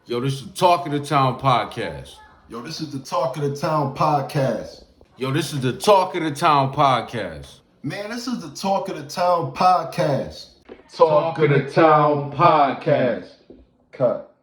Yo, this is the Talk of the Town podcast. Yo, this is the Talk of the Town podcast. Yo, this is the Talk of the Town podcast. Man, this is the Talk of the Town podcast. Talk of the Town podcast. Cut.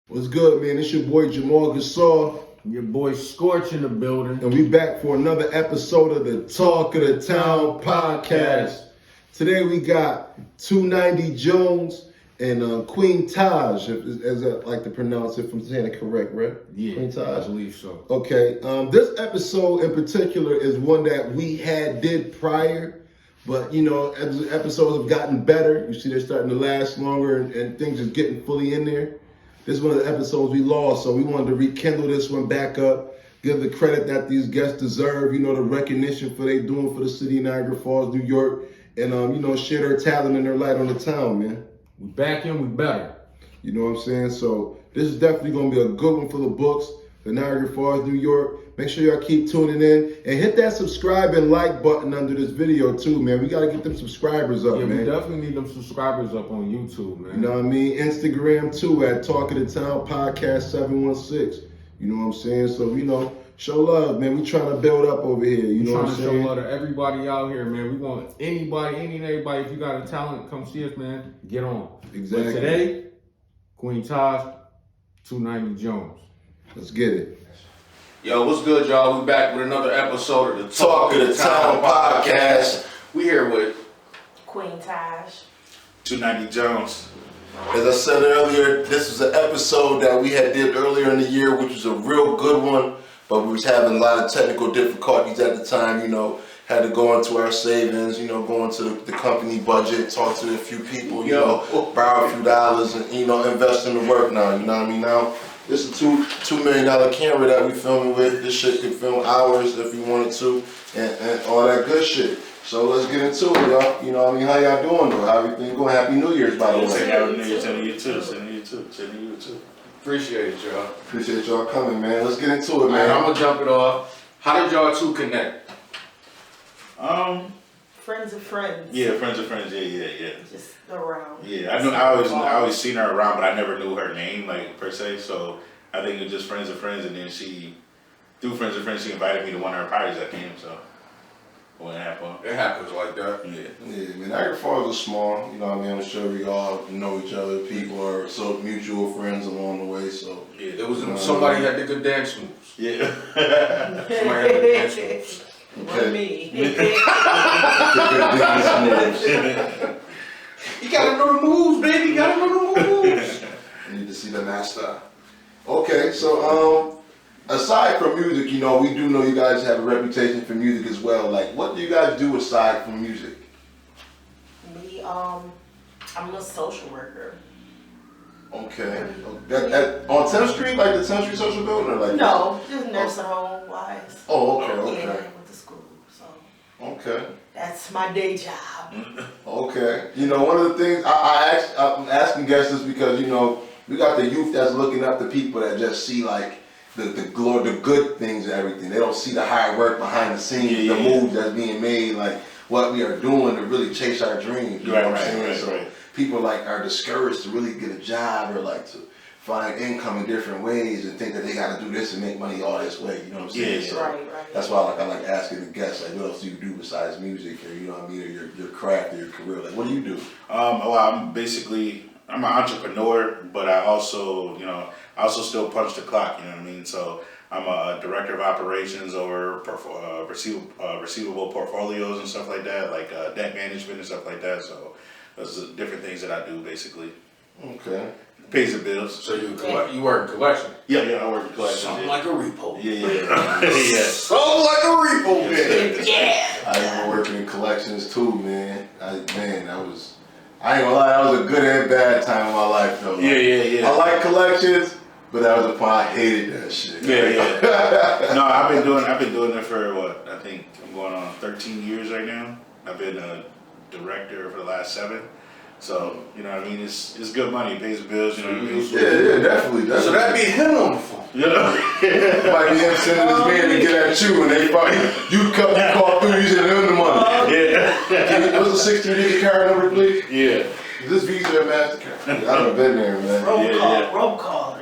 What's good, man? It's your boy Jamal Gasol. Your boy Scorch in the building. And we back for another episode of the Talk of the Town podcast. Today we got 290 Jones and Queen Taj, as I like to pronounce it, if I'm saying it correct, right? Yeah, Queen Taj? I believe so. Okay, this episode in particular is one that we did prior, but you know, as the episodes have gotten better, you see they're starting to last longer and things are getting fully in there. This is one of the episodes we lost, so we wanted to rekindle this one back up, give the credit that these guests deserve, you know, the recognition for they doing for the city of Niagara Falls, New York, and you know, share their talent and their light on the town, man. We back in, we better. You know what I'm saying? So this is definitely going to be a good one for the books, the Niagara Falls, New York. Make sure y'all keep tuning in and hit that subscribe and like button under this video too, man. We got to get them subscribers up, man. Yeah, we definitely need them subscribers up on YouTube, man. You know what I mean? Instagram too at Talk of the Town Podcast716. You know what I'm saying? So, you know, show love, man. We trying to build up over here. You know what I'm saying? Trying to show love to everybody out here, man. We want anybody, any and everybody. If you got a talent, come see us, man. Get on. Exactly. But today, Queen Taj, 290 Jones. Let's get it. Yo, what's good, y'all? We back with another episode of the Talk of the Town podcast. We here with Queen Taj. 290 Jones. As I said earlier, this was an episode that we had did earlier in the year, which was a real good one, but we was having a lot of technical difficulties at the time, you know, had to go into our savings, you know, go into the company budget, talk to a few people, you know, borrow a few dollars and, you know, invest in the work now, you know what I mean? Now, this is a $2 million camera that we filming with. This shit could film hours if you wanted to, and all that good shit. So let's get into it, y'all. You know what I mean? How y'all doing, though? How everything going? Happy New Year's, by the way. Happy New Year to you too. Sending you too. Appreciate it, y'all. Appreciate y'all coming, man. Let's get into it, man. I'm gonna jump it off. How did y'all two connect? Friends of friends. Yeah, friends of friends. Yeah. Just around. Yeah, I always seen her around, but I never knew her name, like, per se. So I think it was just friends of friends, and then through friends of friends, she invited me to one of her parties that came. So what happened? It happens like that. Yeah, man, Niagara Falls is small, you know what I mean? I'm sure we all know each other, people are so mutual friends along the way, so. Yeah, there was somebody had the good dance moves. Yeah. Somebody had the dance moves. Okay. Me. You gotta know the moves, baby. You gotta know the moves. You need to see the master. Okay, so aside from music, you know, we do know you guys have a reputation for music as well. Like, what do you guys do aside from music? Me, I'm a social worker. Okay. On 10th Street, like the 10th Street Social Building, or like? No, just nursing home wise. Oh, okay. Yeah, with the school, so. Okay. That's my day job. Okay. You know, one of the things I'm asking guests is because, you know, we got the youth that's looking up to people that just see like the good things and everything. They don't see the hard work behind the scenes, the moves that's being made, like what we are doing to really chase our dreams. You know what I'm saying? So people like are discouraged to really get a job or like to find income in different ways and think that they got to do this and make money all this way. You know what I'm saying? Yeah. So Right. that's why I like asking the guests, like, what else do you do besides music, or you know what I mean, or your craft or your career? Like, what do you do? Well, I'm an entrepreneur, but I also still punch the clock. You know what I mean? So I'm a director of operations over receivable portfolios and stuff like that, like debt management and stuff like that. So those are different things that I do basically. Okay. Pays the bills. So you work in collection? Yeah, I work in collection. Something like a repo. Yeah. Something like a repo, man. Yeah. I been working in collections too, man. I ain't gonna lie, that was a good and bad time in my life though. Yeah. I like collections, but that was a point I hated that shit. Yeah. No, I've been doing it for what? I think I'm going on 13 years right now. I've been a director for the last 7. So, you know what I mean? It's good money, it pays the bills, you know what I mean? Yeah, definitely. So that'd be him on the phone. You know? It might be him sending his man to get at you and they find you call through using him the money. Yeah. What's the 16-digit card number, please? Yeah. Is this Visa or MasterCard? I've been there, man. Roll call.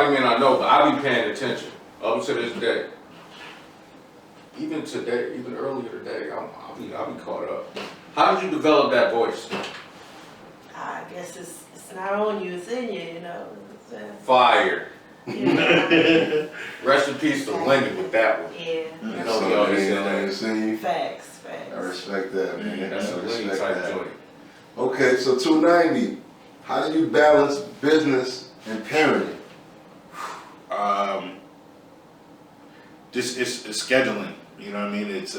everybody may not know, but I be paying attention up to this day. Even today, even earlier today, I'll be caught up. How did you develop that voice? I guess it's not on you, it's in you, you know. Fire. Yeah. Rest in peace to Lenny with that one. Yeah. You know, we always say that. See, Facts. I respect that, man. That's I a Lenny respect type that. joint. Okay, so 290. How do you balance business and parenting? Just it's scheduling. You know what I mean? It's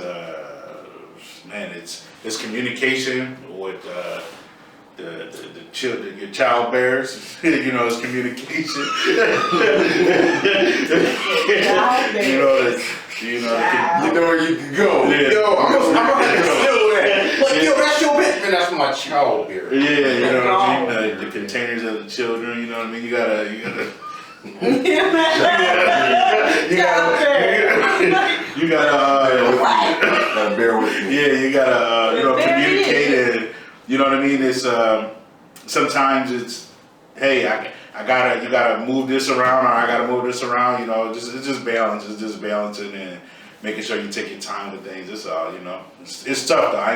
it's communication with the children, your child bears. You know, it's communication. You know where you can go. Yeah. Yo, I'm gonna have to steal that. Like, yo, that's your bitch. Man, that's my child beer. Yeah, you know what I mean? The containers of the children, you know what I mean? You gotta you gotta bear with me. Yeah, you gotta communicate it. You know what I mean? It's sometimes it's, hey, you gotta move this around, or I gotta move this around. You know, it's just balance. It's just balancing and making sure you take your time with things. That's all. You know, it's tough though. I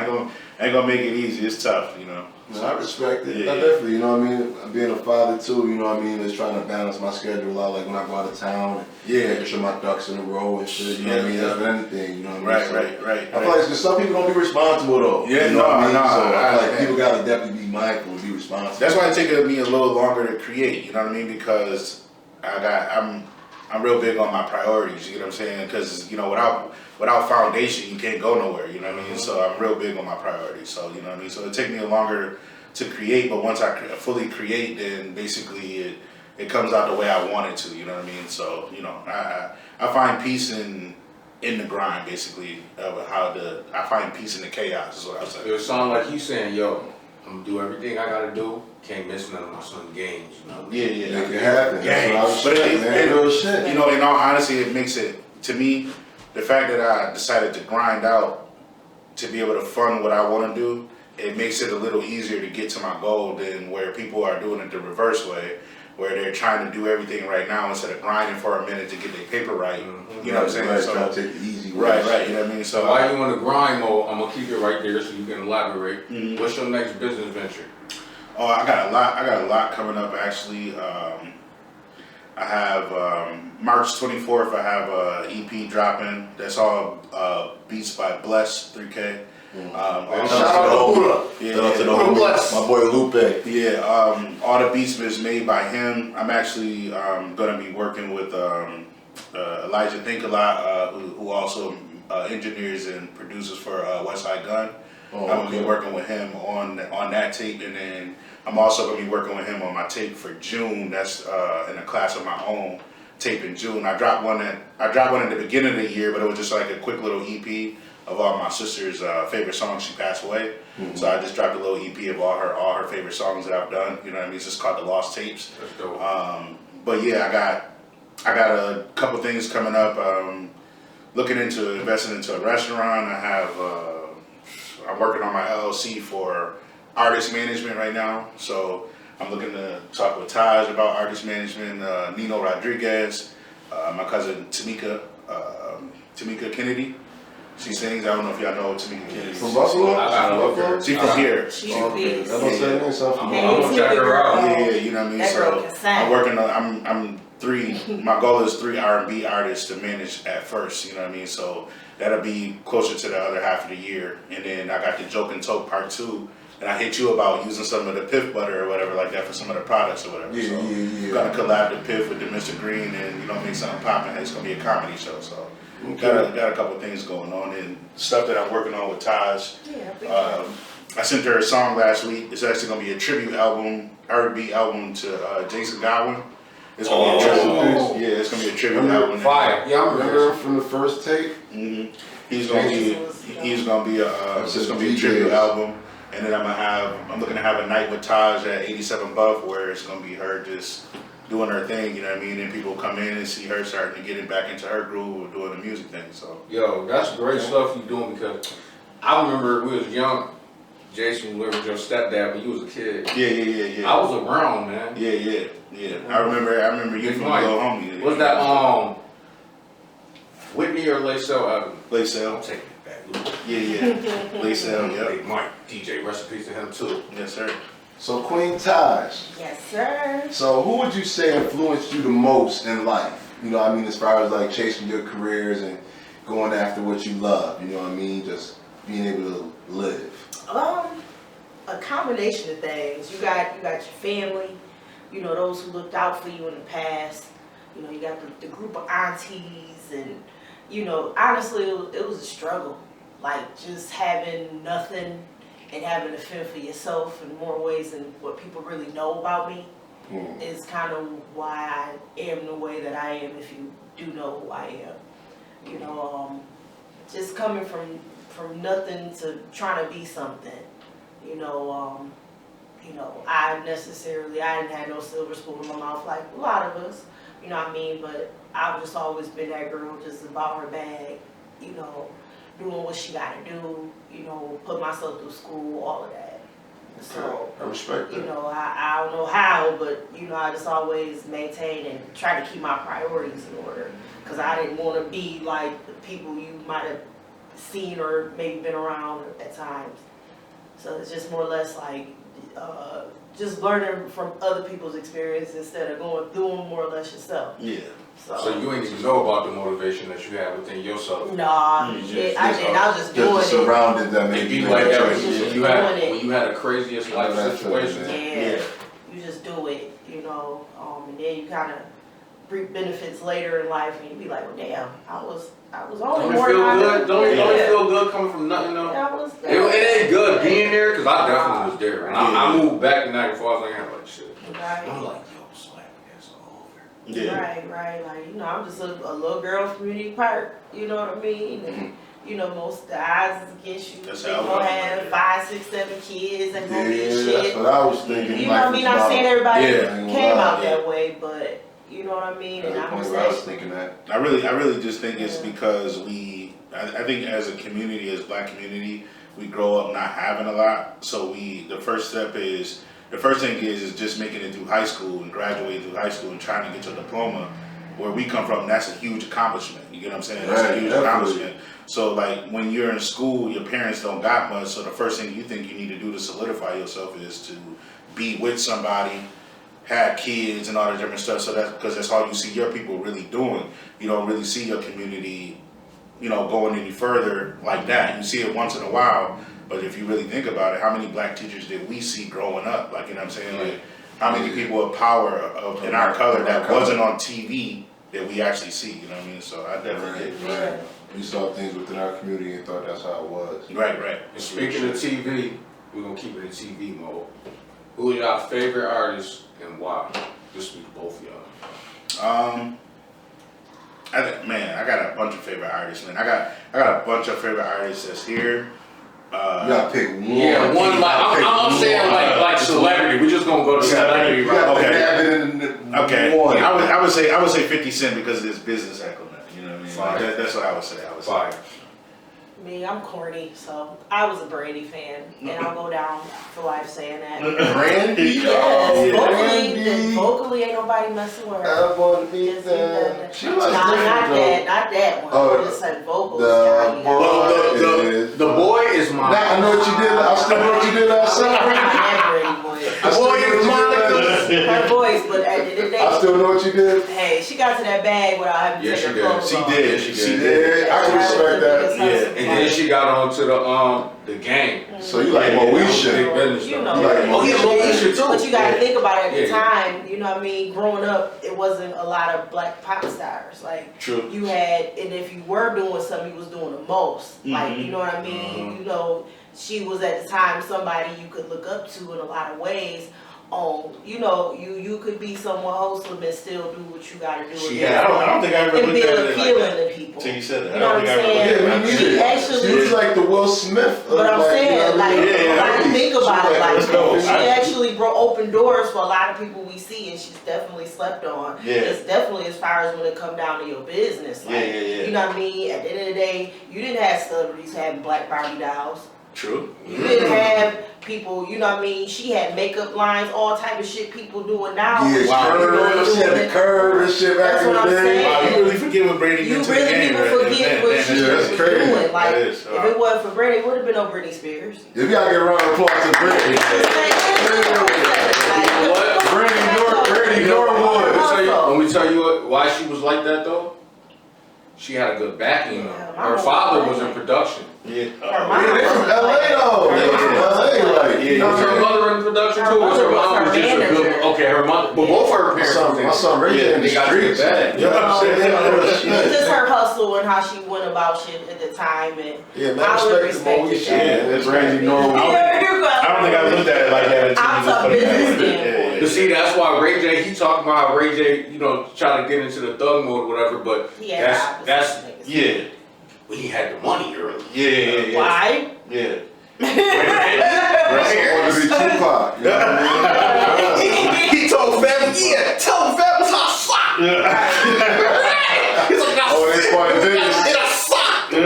ain't gonna make it easy. It's tough. You know. I respect it. Yeah. I definitely, you know what I mean? Being a father too, you know what I mean, is trying to balance my schedule out, like when I go out of town, and making sure my ducks in a row and shit, you know what I mean? That's with anything, you know what I mean? Right. I feel like some people don't be responsible though. Yeah, you know what I mean? no, So I feel like people gotta definitely be mindful and be responsible. That's why it takes me a little longer to create. You know what I mean? Because I'm real big on my priorities. You know what I'm saying? Because you know, without foundation, you can't go nowhere. You know what I mean? So I'm real big on my priorities. So you know what I mean? So it takes me longer to create, but once I fully create, then basically it comes out the way I want it to. You know what I mean? So you know, I find peace in the grind, basically. I find peace in the chaos. Is what I say. It sound like he's saying, yo, I'm gonna do everything I gotta do. Can't miss none of my son's games. You know? Yeah. Make it happen. Yeah. That's what I was saying, man. Real shit. You know, in all honesty, it makes it, to me, the fact that I decided to grind out to be able to fund what I want to do, it makes it a little easier to get to my goal than where people are doing it the reverse way, where they're trying to do everything right now instead of grinding for a minute to get their paper right. You know what I'm saying? Right, So, trying to take the easy way. right. You know what I mean? So while you on the grind mode, I'm gonna keep it right there so you can elaborate. What's your next business venture? Oh, I got a lot coming up actually. I have March 24th. I have a EP dropping. That's all beats by Bless 3K. Shout out to Huda. My boy Lupe. Yeah, all the beats is made by him. I'm actually gonna be working with Elijah Think a Lot, who also engineers and produces for Westside Gun. I'm gonna be working with him on that tape, and then I'm also gonna be working with him on my tape for June. That's in a class of my own tape in June. I dropped one in the beginning of the year, but it was just like a quick little EP of all my sister's favorite songs. She passed away, so I just dropped a little EP of all her favorite songs that I've done. You know what I mean? It's just called The Lost Tapes. That's dope. But yeah, I got a couple things coming up. Looking into investing into a restaurant. I'm working on my LLC for artist management right now. So I'm looking to talk with Taj about artist management. Nino Rodriguez, my cousin Tamika Kennedy. She sings. I don't know if y'all know Tamika Kennedy. From Buffalo? I gotta look her. She's from here. She's Okay. big. That don't say anything, so I'm gonna check her out. Yeah, you know what I mean. That girl So can sing. I'm working on. I'm three. My goal is 3 R&B artists to manage at first. You know what I mean. So that'll be closer to the other half of the year, and then I got the Joke and Toke Part 2. And I hit you about using some of the Piff butter or whatever like that for some of the products or whatever. Yeah, so yeah. We're gonna collab the Piff with the Mr. Green and make something popping. It's gonna be a comedy show. So got a couple things going on and stuff that I'm working on with Taj. Yeah, I sent her a song last week. It's actually gonna be a tribute album, R&B album to Jason Godwin. It's gonna be a tribute. Yeah, it's gonna be a tribute album. Fire. Yeah, I Remember from the first tape? He's gonna be it's gonna be a tribute album. And then I'm looking to have a night with Taj at 87 Buff where it's gonna be her just doing her thing, you know what I mean? And people come in and see her starting to get it back into her groove of doing the music thing. So Yo, that's great stuff you doing because I remember we was young, Jason lived with your stepdad when you was a kid. Yeah. I was around, man. Yeah. I remember you Big from Mike. Little Homie. What's that? Whitney or Lacell Evans? Lacell. I'm taking it back. Yeah. Lacell, yep. Big Mike, DJ, rest in peace to him too. Yes, sir. So Queen Taj. Yes, sir. So who would you say influenced you the most in life? You know what I mean, as far as like chasing your careers and going after what you love, you know what I mean? Just being able to live. A combination of things. You got your family, you know, those who looked out for you in the past. You know, you got the group of aunties, and you know, honestly, it was a struggle. Like just having nothing and having to fend for yourself in more ways than what people really know about me is kind of why I am the way that I am. If you do know who I am, you know, just coming from nothing to trying to be something. You know, I didn't have no silver spoon in my mouth like a lot of us. You know what I mean? But I've just always been that girl, just about her bag. You know, doing what she got to do. You know, put myself through school, all of that. So I respect that. you know, I don't know how, but you know, I just always maintain and try to keep my priorities in order. Because I didn't want to be like the people you might have seen or maybe been around at times. So it's just more or less like just learning from other people's experience instead of going through them more or less yourself. Yeah. So you ain't even know about the motivation that you have within yourself. Nah, I didn't. I was just doing Just it. surrounded that It made be you like make that choices. when you had the craziest life That's situation. it, Yeah, you just do it, you know, and then you kind of reap benefits later in life, and you be like, well, damn, I was only Don't it more feel than good? Don't it yeah. feel good coming from nothing though? That was It ain't good being there because I definitely was there. And I moved back to Niagara Falls like I'm like shit. right. I'm like, yo, slap, that's over. Yeah. Right. Like, you know, I'm just a little girl from Community Park, you know what I mean? And, you know, most of the odds is against you. That's They how I gonna was. have 5, 6, 7 kids and gonna be Yeah, that's shit. what I was thinking. You know what I mean? Not saying everybody Yeah. came out that way, but you know what I mean? And I'm just I was actually, thinking that. I really just think it's because I think as a community, as black community, we grow up not having a lot. So the first thing is just making it through high school and graduating through high school and trying to get your diploma. Where we come from, that's a huge accomplishment. You get what I'm saying? That's Right, a huge definitely. accomplishment. So like when you're in school, your parents don't got much. So the first thing you think you need to do to solidify yourself is to be with somebody, have kids and all the different stuff. So because that's all you see your people really doing. You don't really see your community, you know, going any further like that. You see it once in a while, but if you really think about it, how many black teachers did we see growing up? Like, you know what I'm saying? Like, how many people of power in our color that wasn't on TV that we actually see? You know what I mean? So I definitely get it. Right. We saw things within our community and thought that's how it was. Right. And speaking of TV, we're gonna keep it in TV mode. Who are y'all favorite artists and why? This week, both of y'all. I got a bunch of favorite artists, man. I got a bunch of favorite artists that's here. You gotta pick one. Yeah, one like I'm saying like celebrity. We just gonna go to celebrity. You gotta Okay. have it in Okay, one. I would say 50 Cent because of his business acumen. You know what I mean? Fire. That's what I would say. Fire. me, I'm corny, so I was a Brandy fan, and I'll go down for life saying that. Brandy? Yes, vocally ain't nobody messing with her. I wanna be Just there. the- She was not different, that one. Oh, Just said vocals. the yeah. boy. The boy is mine. Now I know what you did. I still know what you did last summer. The boy is Monica. Her voice, but at the end of the I day, still know what you did. hey, she got to that bag without having to Yeah, take she her did. clothes She off. did. She did. Yeah, I can respect that. Yeah, And then she got onto the game. So you like Yeah, Big Moesha? business You stuff. know, Like, oh yeah, Moesha too. but you got to think about it at the Yeah. time. You know what I mean? Growing up, it wasn't a lot of black pop stars. Like True. you had, and if you were doing something, you was doing the most. Like you know what I mean? Mhm. You know, she was at the time somebody you could look up to in a lot of ways. You know, you could be somewhat wholesome and still do what you got to do. I don't think I ever and looked be at it like appealing that. to people. Till you said that. You know I what don't I'm think I ever saying? looked at it. Yeah, She me actually- neither. She was like the Will Smith. But I'm saying, like, yeah, when I think about it, like, let's go. she actually opened doors for a lot of people we see, and she's definitely slept on. Yeah. It's definitely as far as when it come down to your business. Like, Yeah. you know what I mean? At the end of the day, you didn't have celebrities having black Barbie dolls. True. You didn't have people, you know what I mean? She had makeup lines, all type of shit people doing now. Yeah, Wow. she had the curve and shit back That's in the what I'm day. saying. Wow, you really forget what Brady You did to really the game. people forget what she yeah, was that's crazy. doing. Like, That is, if it wasn't for Brady, it would have been no Britney Spears. If y'all get a round of applause to Brittany. Brittany Norwood. When we tell you why she was like that though, she had a good backing. Her father was in production. Yeah. Yeah, they from LA though. They from LA, like. Yeah, Was her mother in production too? Or was her mom was just a good? Okay, her mother. But both of her parents. My son Ray in the they got streets. good bag. Yeah, I'm saying. It's just her hustle and how she went about shit at the time, and Yeah, man, I would respect them all. respect Yeah, it. that's Randy Norwood. I don't think I looked at it like that until I'm you just put talking it business back. standpoint. But see, that's why Ray J. He talking about how Ray J. You know, trying to get into the thug mode, or whatever. But that's Yeah. when he had the money early. Yeah. Why? Yeah. Russell wanted to be Tupac. You know what I mean? He told family, tell the family how fuck. He's like, Oh, they fought in Vegas. It a fuck. They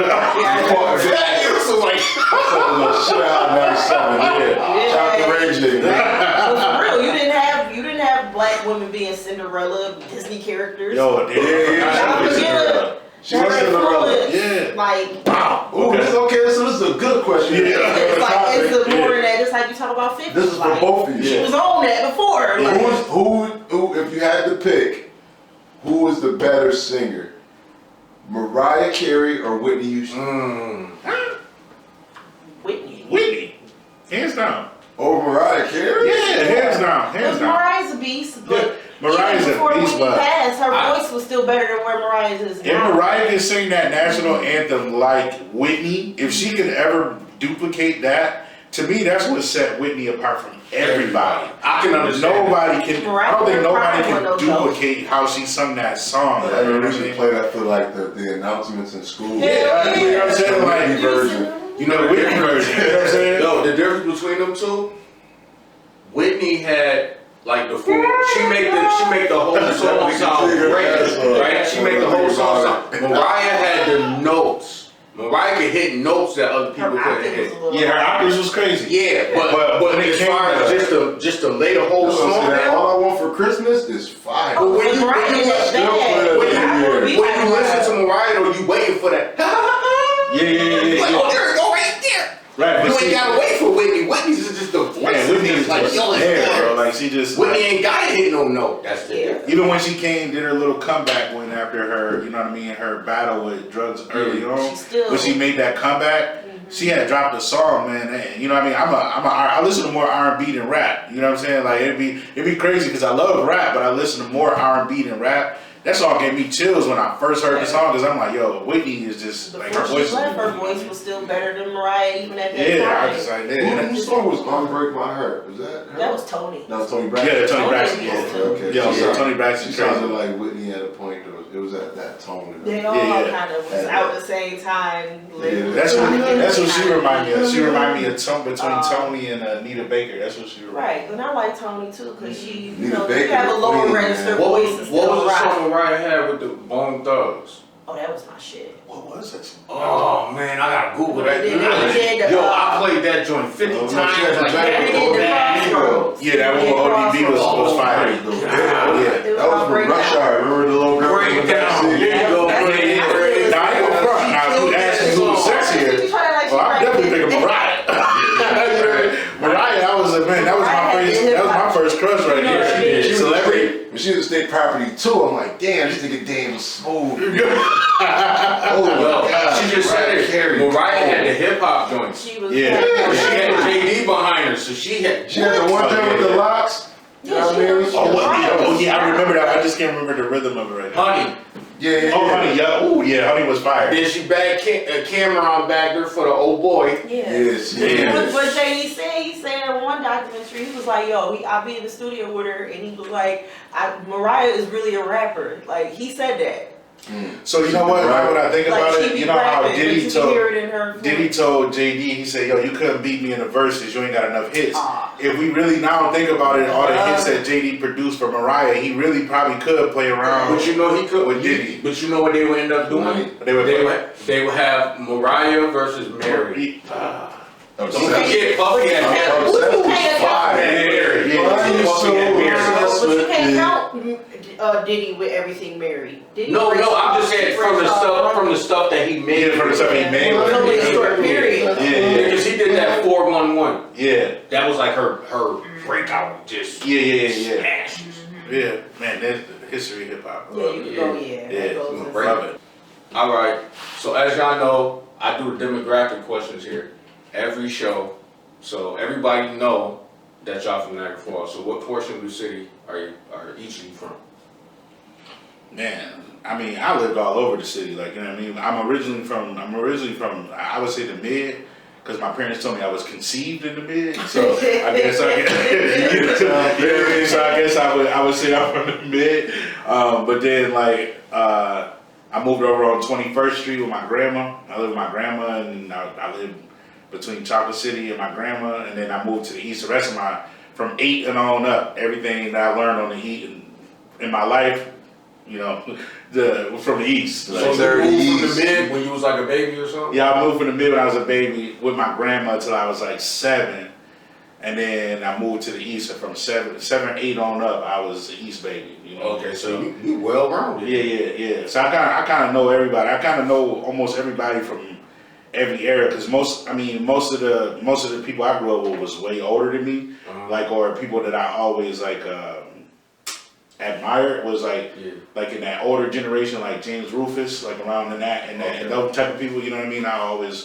fought in Vegas. So like, Shit out of 97. Yeah. Shout out to Ray J. So for real, you didn't have black women being Cinderella, Disney characters. Yo, yeah. She was Cinderella. Yeah. Like, Ooh, this so this is a good question. Yeah. it's like it's more than that. Just like you talk about 50s. This is for like, both of you. She was on that before. Like, Who, if you had to pick, who is the better singer? Mariah Carey or Whitney Houston? Whitney. Hands down. Over Mariah Carey? Yeah, hands down. Hands down. Mariah's a beast, but Mariah's even before a beast, Whitney but passed, her voice was still better than where Mariah's is if now. Mariah can sing that national anthem like Whitney, if she could ever duplicate that, to me that's what set Whitney apart from everybody. I can understand. Nobody can. I don't think nobody can duplicate how she sung that song. I mean, we should play that for like the announcements in school. Yeah, you know what I'm saying? Whitney Like, version. You know the Whitney version. You know what I'm saying? No, the difference between them two. Whitney had the full. She make the whole song sound great, right? She make the whole song sound. Mariah had the notes. Mariah could hit notes that other people couldn't hit. Yeah, her octaves was crazy. Yeah, but when it as came far as just to lay the whole song down. All I want for Christmas is fire. But when you listen to Mariah, though, you waiting for that. Yeah. Like, oh, there it go right there. Right, You but ain't gotta wait for Whitney. Whitney's just the voice. Man, Whitney is like, just yo, it's there, there. bro. Like she just. Whitney ain't gotta hit no note. That's the difference. Even when she did her little comeback when after her, you know what I mean, her battle with drugs early on, when she made that comeback, she had dropped a song, man. And, you know what I mean? I listen to more R&B than rap. You know what I'm saying? Like it'd be crazy because I love rap, but I listen to more R&B than rap. That song gave me chills when I first heard the song because I'm like, yo, Whitney is just like her voice. Her voice was still better than Mariah even at that time. Yeah, I just like that. Whose song was Unbreak My Heart? Was that her? That was Tony. That was Tony Braxton. Yeah, Tony Braxton. Okay. Yeah, So Tony Braxton. She sounded like Whitney at a point. It was at that tone. They all kind of was out at the same time. Yeah. That's what she reminded me of. She reminded me of between Tony and Anita Baker. That's what she reminded me of. Right, and I like Tony too because she, you Baker, have a lower Queen, register man. voice and What still was the rock. song Mariah had with the Bone Thugs? Oh, that was my shit. What was it? Oh man, I gotta Google that. They did the, Yo, I played that joint 50 times. Like, they did the Crossroads. Yeah, that one with ODB was fire. Yeah, that was from Rush Hour. Remember the little girl? Break down. There you go. Now I ain't gonna front. Now if you ask me who was sexier, well, I'm definitely thinking Mariah. Mariah, that was my first crush right there. Celebrity. When she was state property too, I'm like, damn, this nigga damn was smooth. Oh Well, she just said it. Carey. Mariah had the hip hop joints. She was She had JD behind her, so she had She had the one joint with the locks. You know what I mean? Oh yeah, I remember that. I just can't remember the rhythm of it right now. Honey. Yeah. Oh, Honey, yeah. Oh, yeah, Honey was fire. Then she bagged Cameron bagged her for the old boy. Yes. What JD said, he said in one documentary, he was like, yo, I'll be in the studio with her, and he was like, Mariah is really a rapper. Like, he said that. So you know what? When I think about Like, it, you know how Diddy told JD, he said, yo, you couldn't beat me in the verses, you ain't got enough hits. If we really now think about it, all the hits that JD produced for Mariah, he really probably could play around. But you know he could with Diddy. But you know what they would end up doing? They would have Mariah versus Mary. Don't forget Puffy had Mary. What you can't count? Mary. Why are you Puffy so had Mary. obsessed But you with can't me? count Diddy with everything Mary. Diddy No, was- I'm just saying from the stuff that he made. Yeah, from the stuff he made. Well, no, it's short period. Yeah. Because he did that 411. Yeah. That was like her breakout. Just Yeah. smashes. Yeah, man, that's the history of hip hop. Yeah, you can go, yeah. Yeah, That goes in. love it. All right. So as y'all know, I do the demographic questions here every show, so everybody know that y'all from Niagara Falls. So what portion of the city are each of you from? Man, I mean, I lived all over the city. Like, you know what I mean? I'm originally from, I would say the mid, because my parents told me I was conceived in the mid. So I guess I would say I'm from the mid. But then like I moved over on 21st Street with my grandma. I lived with my grandma, and I lived between Chocolate City and my grandma, and then I moved to the east. The rest of from 8 and on up, everything that I learned on the east in my life, you know, from the east. So you moved from the mid when you was like a baby or something? Yeah, I moved from the mid when I was a baby with my grandma until I was like 7. And then I moved to the east, and from 7, 8 on up, I was the east baby. You know? Okay, so you well rounded. Yeah. So I kind of know everybody. I kind of know almost everybody from every era, because most of the people I grew up with was way older than me, like, or people that I always like admired was like in that older generation, like James Rufus, like around in that and those type of people. You know what I mean? I always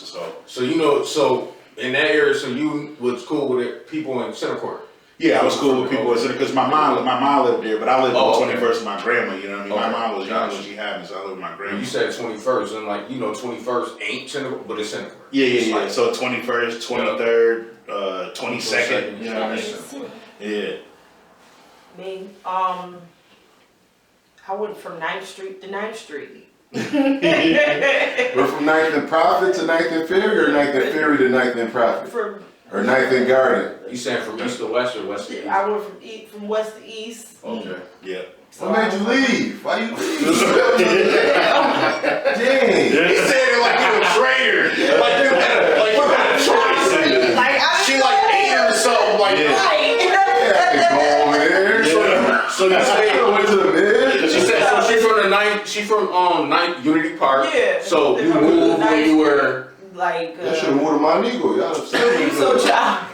So you know in that area, so you was cool with it, people in Center Court. Yeah, I was cool with people because my mom lived there, but I lived on 21st with my grandma. You know what I mean? Okay. My mom was young when she had me, so I lived with my grandma. You said 21st, and like 21st ain't Center Court, but it's Center Court. Yeah. Like, So 21st, 23rd, 22nd. You know what I mean? Yeah. I mean, I went from 9th Street to 9th Street. We're from 9th and Profit to 9th and Ferry, or 9th and Ferry to 9th and Profit? Or 9th and Garden? You saying from east to west or west to east? I went from west to east. Okay. Yeah. What made you leave? Why you leave? Dang. He said it like you a traitor. Like you had a choice. She like 8 or something like that. Go over there. So you say Went to the mid? she said so she from the 9th, she from 9th Unity Park. Yeah. So you moved when you were like That should have moved to Montego. Y'all upset. so child.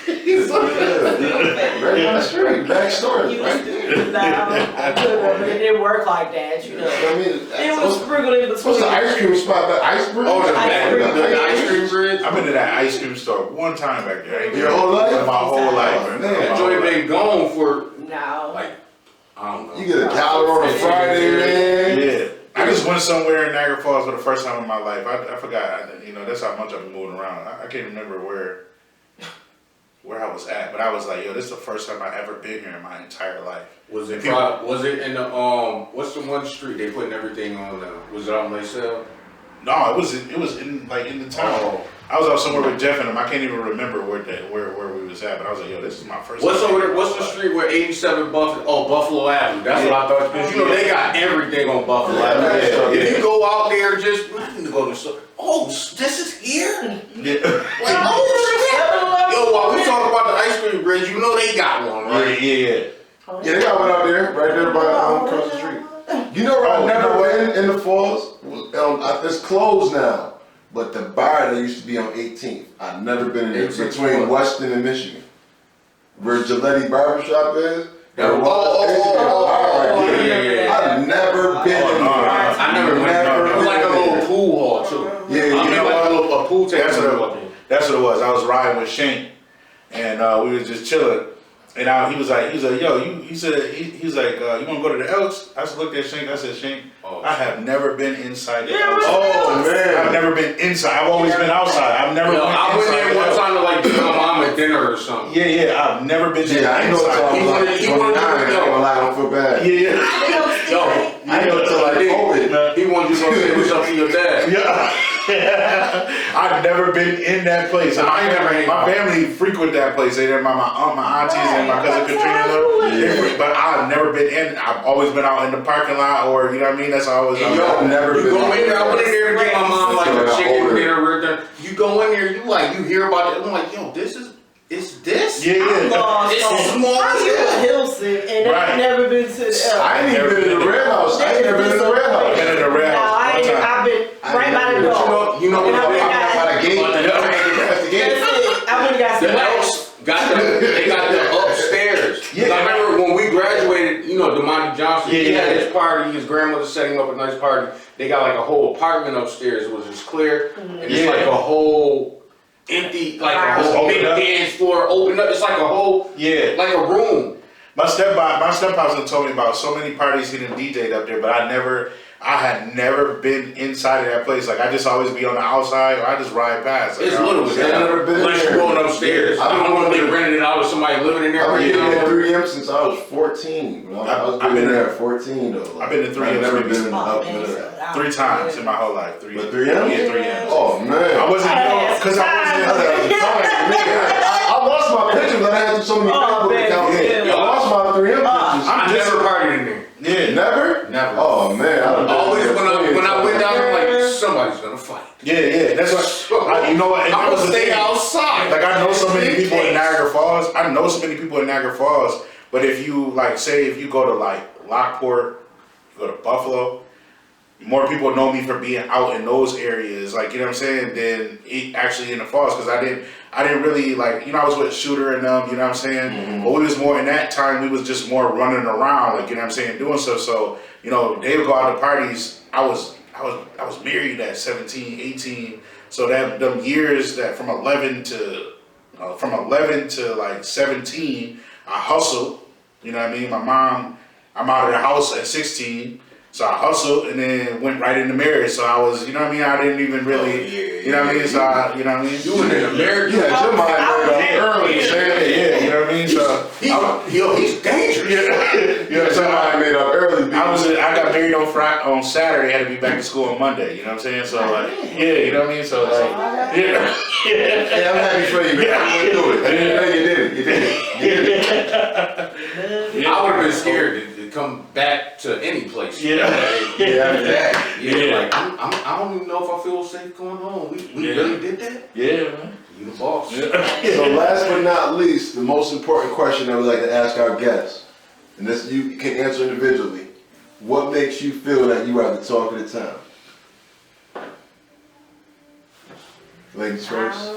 Right down the street. Back story. Right there. But it didn't work like that, you know. I mean, It was sprinkled in between. what's the ice cream spot? The ice cream? Oh, the Ice ice cream bridge. I've been to that ice cream store one time back there. I ain't Your whole life? My whole life. Oh, man. That joint been gone for No. like I don't know. You get a dollar on a Friday, man. Yeah. I just went somewhere in Niagara Falls for the first time in my life. I forgot. That's how much I've been moving around. I can't remember where I was at, but I was like, yo, this is the first time I've ever been here in my entire life. Was it in the what's the one street they putting everything on now? Was it on Lacelle? No, it was in the town. Oh. I was out somewhere with Jeff and him. I can't even remember where we was at, but I was like, yo, this is my first What's time. over there? What's the street where 87 Buffalo Avenue? That's what I thought. Because they got everything on Buffalo Avenue. Yeah. If you go out there, just go to the store. Oh, this is here. Yeah. Like, oh, yo, while we talk about the ice cream bridge, you know they got one, right? Yeah. Yeah, they got one out there, right there by across the street. You know where I've never been in the falls? It's closed now. But the bar that used to be on 18th, I've never been in there. Between Weston and Michigan. Where Gillette Barbershop is. Yeah. I've never been in there. I never went. It was like a little pool hall too. Yeah, I mean, like a pool table. That's what it was. I was riding with Shane, and we was just chilling. And he was like, yo, he's like, you want to go to the Elks? I just looked at Shane. I said, Shane, I have never been inside the Elks. Oh, man. I've never been inside. I've always been outside. I've never been I went inside. there one time to like give my mom a dinner or something. Yeah, I've never been Yeah, I know it's all inside. like 29. I don't feel bad. Yeah. Yo, I know until like COVID. he wanted you to go say what's up to your dad. Yeah. I've never been in that place. And my family frequent that place. They my aunt, my aunties, and my cousin Katrina. But I've never been in. I've always been out in the parking lot, or you know what I mean. That's always. I've never been. Go in there. I went in there to get my mom like a chicken dinner. You go in there, you hear about it. I'm like, yo, this is. It's this? Yeah. It's small as hell. Hilson, and I've never been to the. I ain't even been in the Red House. I ain't never been in the Red House. I've been in the Red House. I've been right by the door. You know what I'm by the gate. I went and got some wax. They got the upstairs. Yeah. I remember when we graduated, DeMonte Johnson, he had his party, his grandmother set him up a nice party. They got like a whole apartment upstairs. It was just clear. And it's like a whole empty, like a whole big dance floor opened up. It's like a whole, like a room. My stepfather told me about so many parties he done DJ'd up there, but I had never been inside of that place. Like I just always be on the outside, or I just ride past. Like, It's little, I've never been unless you're going upstairs. I don't know if they rented it out or somebody living in there. I've been in 3M since I was 14. I've been there at 14 though. I've been to 3M. I've never been up there. 3 times in my whole life. 3 But 3M? Yeah, 3M. Oh man. I wasn't because I lost my pictures, but I had so many Facebook accounts. I lost my 3M pictures. I never partied in there. Yeah. Never? Never. Oh man. Always when I went down, I'm like, somebody's gonna fight. Yeah. That's what. You know what? And I'm gonna stay outside. Like I know so many people in Niagara Falls. But if you say if you go to Lockport, you go to Buffalo, more people know me for being out in those areas, you know what I'm saying, than actually in the falls, because I didn't really I was with Shooter and them, you know what I'm saying, but we was more in that time, we was just more running around, you know what I'm saying, doing stuff, so, they would go out to parties. I was married at 17, 18, so that them years that from 11 to 17, I hustled, you know what I mean, my mom, I'm out of the house at 16, so I hustled and then went right into marriage. So I was, you know what I mean? I didn't even really, you know what I mean? So you know what I mean? You went into marriage? Yeah, your mind made up early. Yeah, you know what I mean? So he's dangerous. Yeah, your mind made up early. I got married on Saturday. Had to be back to school on Monday. You know what I'm saying? So you know what I mean? So Yeah, I'm happy for you, man. You do it. You did it. I would have been scared to come back to any place. Yeah. After that. Like I don't even know if I feel safe going home. We really did that? Yeah, man. You the boss. So last but not least, the most important question that we like to ask our guests, and this you can answer individually. What makes you feel that you are the talk of the town? Ladies first.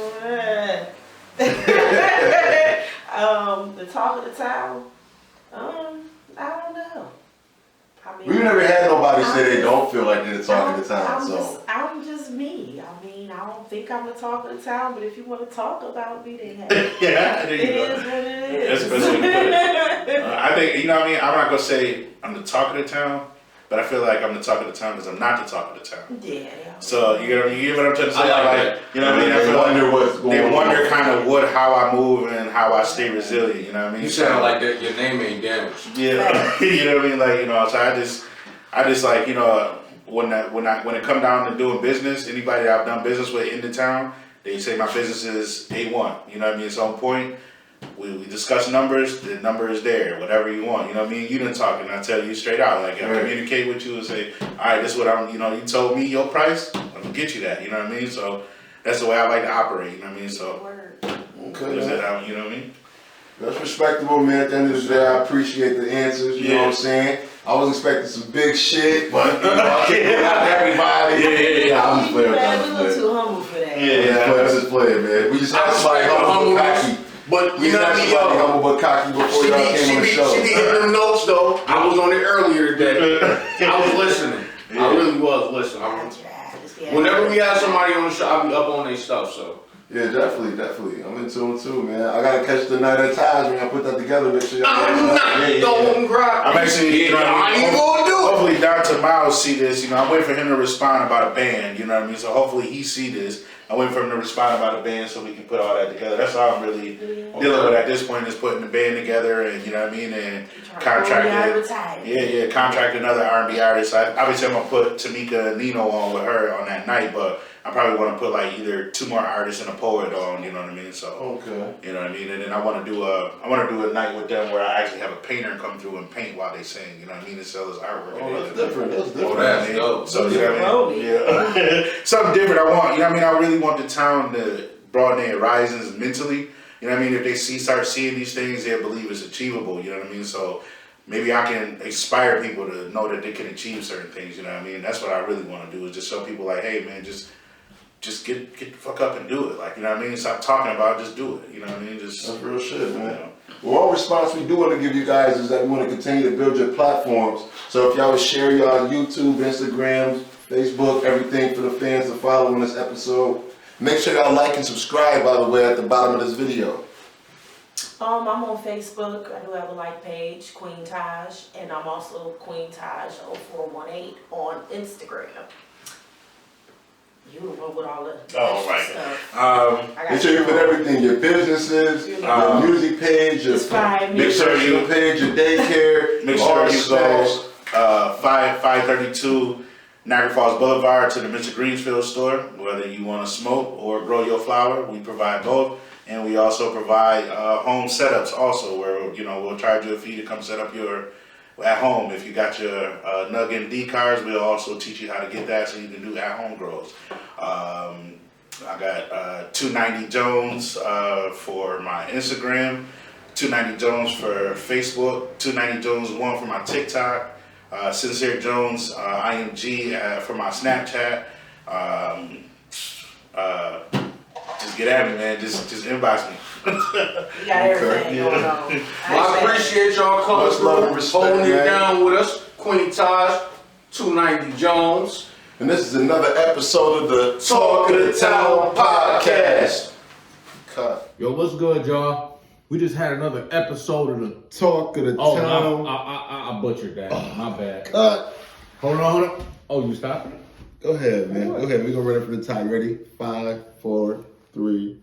The talk of the town. I don't know. I mean, We've never had nobody say they don't feel like they're the talk of the town. I'm just me. I mean, I don't think I'm the talk of the town, but if you want to talk about me, then hey, yeah, there you go. It is what it is. That's the best way to put it. I think, you know what I mean? I'm not going to say I'm the talk of the town, but I feel like I'm the talk of the town because I'm not the talk of the town. Yeah. So, you get what I'm trying to say? I you know what I mean? They wonder what's going on. They wonder kind of how I move and how I stay resilient, you know what I mean? You sound like that. Your name ain't damaged. Yeah, you know what I mean? So I just when it come down to doing business, anybody that I've done business with in the town, they say my business is A1. You know what I mean? It's on point. We discuss numbers. The number is there. Whatever you want. You know what I mean? You didn't talk, and I tell you straight out. I communicate with you and say, all right, this is what I'm. You told me your price. I'm gonna get you that. You know what I mean? So that's the way I like to operate. You know what I mean? So Okay. is that how, you know what I mean? That's respectable, man. At the end of the day, I appreciate the answers. You know what I'm saying? I was expecting some big shit, but I can't out everybody. Yeah. I'm just playing. We're a little too humble for that. Yeah, I'm just playing, man. We just had somebody humble but cocky. But We just had somebody humble but cocky before y'all came on the show. She be hitting them notes though. I was on it earlier today. I was listening. I really was listening. Whenever we have somebody on the show, I'll be up on their stuff. So. Yeah, definitely. I'm into them too, man. I gotta catch the Niagara Falls when I put that together. Make sure y'all I'm not going to cry. I'm actually, I ain't gonna do it. Hopefully Dr. Miles see this. I'm waiting for him to respond about a band, you know what I mean? So hopefully he see this. I'm waiting for him to respond about a band so we can put all that together. That's all I'm really dealing with at this point, is putting the band together and, you know what I mean, and contract another R&B artist. Obviously I'm gonna put Tamika Nino on with her on that night, but I probably want to put like either 2 more artists and a poet on, you know what I mean? So, Okay. you know what I mean? And then I want to do a night with them where I actually have a painter come through and paint while they sing, you know what I mean? And sell his artwork. Oh, that's different. That's different. that's dope. So, you know what I mean? Yeah. Something different. I want, you know what I mean? I really want the town to broaden their horizons mentally. You know what I mean? If they start seeing these things, they'll believe it's achievable, you know what I mean? So maybe I can inspire people to know that they can achieve certain things, you know what I mean? That's what I really want to do, is just show people like, hey man, just get the fuck up and do it. Like, you know what I mean? Stop talking about it, just do it. You know what I mean? Just That's real shit, man. You know. Well, one response we do want to give you guys is that we want to continue to build your platforms. So if y'all would share y'all YouTube, Instagram, Facebook, everything for the fans to follow on this episode. Make sure y'all like and subscribe, by the way, at the bottom of this video. I'm on Facebook. I do have a like page, Queen Taj, and I'm also Queen Taj 0418 on Instagram. You the one with all the stuff. I Make sure you put everything, your businesses, your music page, your Make sure you page, your daycare. Make sure you go 532 Niagara Falls Boulevard to the Mr. Greensfield store. Whether you want to smoke or grow your flower, we provide both. And we also provide home setups also, where, you know, we'll charge you a fee to come set up your at home. If you got your Nug and D cards, we'll also teach you how to get that so you can do at home grows. I got 290 Jones for my Instagram, 290 Jones for Facebook, 290 Jones 1 for my TikTok, Sincere Jones IMG for my Snapchat. Just get at me, man. Just inbox me. You got everything going on. Well, I appreciate y'all coming through, holding it down with us. Queen Taj, 290 Jones. And this is another episode of the Talk of the Town podcast. Cut. Yo, what's good, y'all? We just had another episode of the Talk of the Town. I butchered that. My bad. Cut. Hold on. Oh, you stopped? Go ahead, man. Go ahead. We're going to run it from the top. Ready? 5, 4, 3.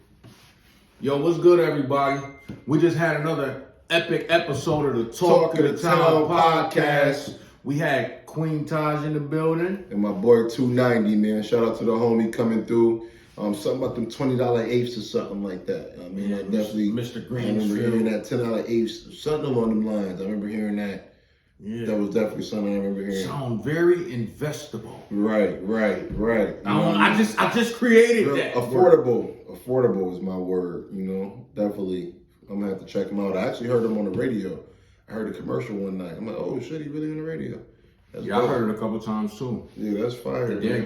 Yo, what's good, everybody? We just had another epic episode of the Talk of the Town podcast. We had Queen Taj in the building. And my boy 290, man. Shout out to the homie coming through. Something about them $20 apes or something like that. I mean, I definitely. Mr. I remember hearing that $10 apes, something along them lines. I remember hearing that. Yeah. That was definitely something I remember hearing. Sound very investable. Right. I just created that. Affordable is my word, you know. Definitely. I'm gonna have to check him out. I actually heard him on the radio. I heard a commercial one night. I'm like, oh shit, he really on the radio. That's I heard it a couple times too. Yeah, that's fire. Yeah,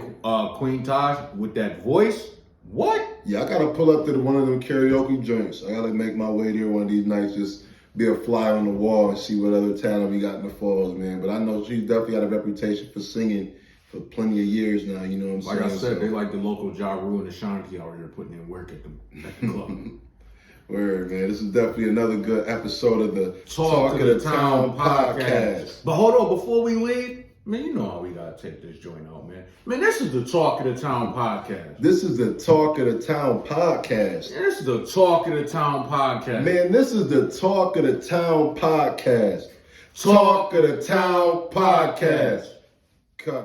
Queen Taj with that voice. What? Yeah, I gotta pull up to one of them karaoke joints. I gotta make my way there one of these nights, just be a fly on the wall and see what other talent we got in the falls, man. But I know she's definitely got a reputation for singing for plenty of years now, you know what I'm saying? Like I said, they like the local Ja Rule and Ashanti out here putting in work at the club. Word, man. This is definitely another good episode of the Talk of the Town podcast. But hold on, before we leave, man, you know how we gotta take this joint out, man. Man, this is the Talk of the Town podcast. This is the Talk of the Town podcast. Man, this is the Talk of the Town podcast. Man, this is the Talk of the Town podcast. Talk of the Town podcast. Cut.